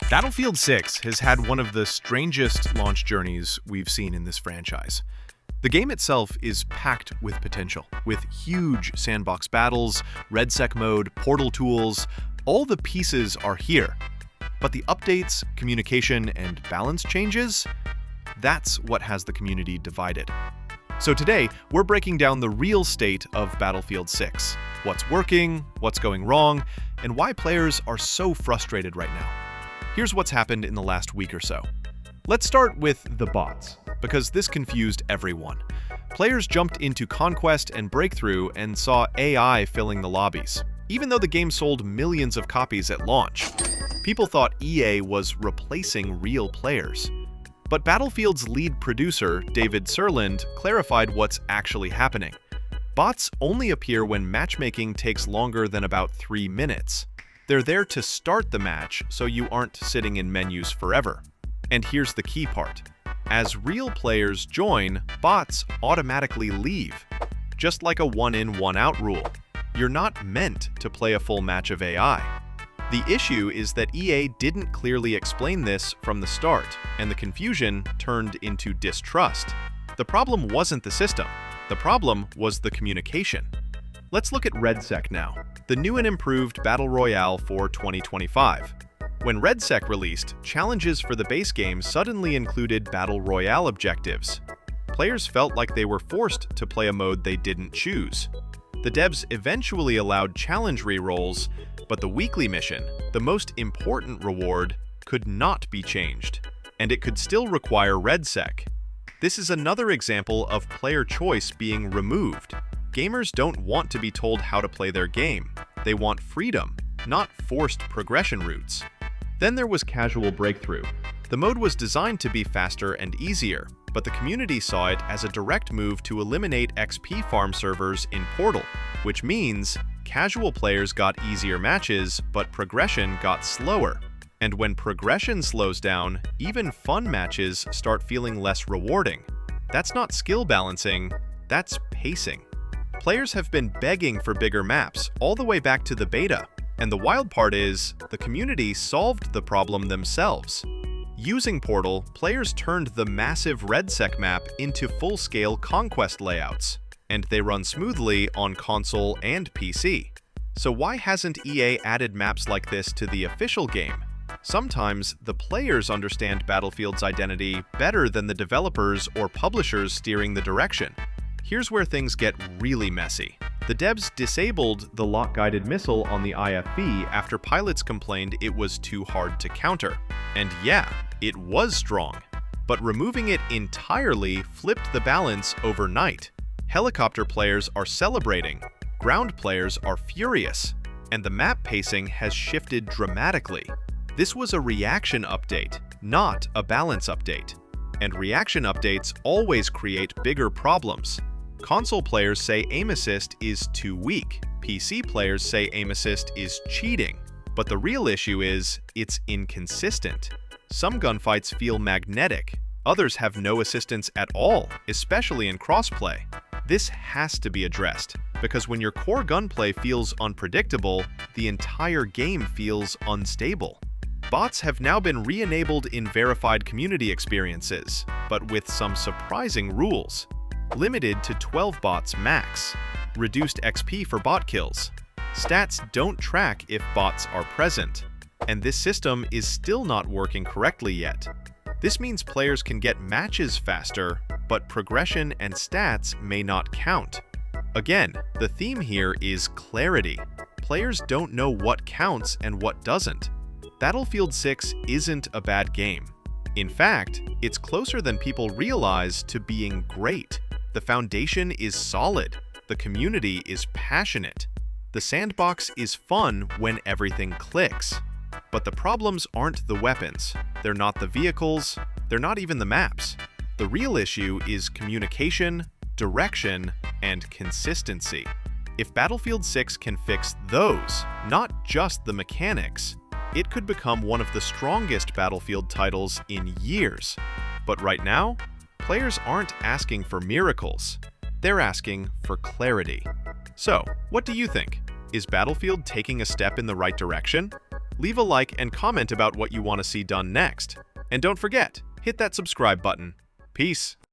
Battlefield 6 has had one of the strangest launch journeys we've seen in this franchise. The game itself is packed with potential, with huge sandbox battles, RedSec mode, portal tools. All the pieces are here. But the updates, communication, and balance changes, that's what has the community divided. So today, we're breaking down the real state of Battlefield 6, what's working, what's going wrong, and why players are so frustrated right now. Here's what's happened in the last week or so. Let's start with the bots, because this confused everyone. Players jumped into Conquest and Breakthrough and saw AI filling the lobbies, even though the game sold millions of copies at launch. People thought EA was replacing real players. But Battlefield's lead producer, David Sirland, clarified what's actually happening. Bots only appear when matchmaking takes longer than about 3 minutes. They're there to start the match, so you aren't sitting in menus forever. And here's the key part. As real players join, bots automatically leave. Just like a one-in, one-out rule. You're not meant to play a full match of AI. The issue is that EA didn't clearly explain this from the start, and the confusion turned into distrust. The problem wasn't the system. The problem was the communication. Let's look at RedSec now, the new and improved Battle Royale for 2025. When RedSec released, challenges for the base game suddenly included Battle Royale objectives. Players felt like they were forced to play a mode they didn't choose. The devs eventually allowed challenge rerolls, but the weekly mission, the most important reward, could not be changed, and it could still require RedSec. This is another example of player choice being removed. Gamers don't want to be told how to play their game. They want freedom, not forced progression routes. Then there was Casual Breakthrough. The mode was designed to be faster and easier, but the community saw it as a direct move to eliminate XP farm servers in Portal, which means casual players got easier matches, but progression got slower. And when progression slows down, even fun matches start feeling less rewarding. That's not skill balancing, that's pacing. Players have been begging for bigger maps all the way back to the beta, and the wild part is, the community solved the problem themselves. Using Portal, players turned the massive RedSec map into full-scale Conquest layouts, and they run smoothly on console and PC. So why hasn't EA added maps like this to the official game? Sometimes, the players understand Battlefield's identity better than the developers or publishers steering the direction. Here's where things get really messy. The devs disabled the lock-guided missile on the IFV after pilots complained it was too hard to counter. And yeah, it was strong. But removing it entirely flipped the balance overnight. Helicopter players are celebrating, ground players are furious, and the map pacing has shifted dramatically. This was a reaction update, not a balance update. And reaction updates always create bigger problems. Console players say aim assist is too weak. PC players say aim assist is cheating. But the real issue is, it's inconsistent. Some gunfights feel magnetic. Others have no assistance at all, especially in crossplay. This has to be addressed, because when your core gunplay feels unpredictable, the entire game feels unstable. Bots have now been re-enabled in verified community experiences, but with some surprising rules. Limited to 12 bots max. Reduced XP for bot kills. Stats don't track if bots are present. And this system is still not working correctly yet. This means players can get matches faster, but progression and stats may not count. Again, the theme here is clarity. Players don't know what counts and what doesn't. Battlefield 6 isn't a bad game. In fact, it's closer than people realize to being great. The foundation is solid. The community is passionate. The sandbox is fun when everything clicks. But the problems aren't the weapons. They're not the vehicles. They're not even the maps. The real issue is communication, direction, and consistency. If Battlefield 6 can fix those, not just the mechanics, it could become one of the strongest Battlefield titles in years. But right now, players aren't asking for miracles. They're asking for clarity. So, what do you think? Is Battlefield taking a step in the right direction? leave a like and comment about what you want to see done next. And don't forget, hit that subscribe button. Peace!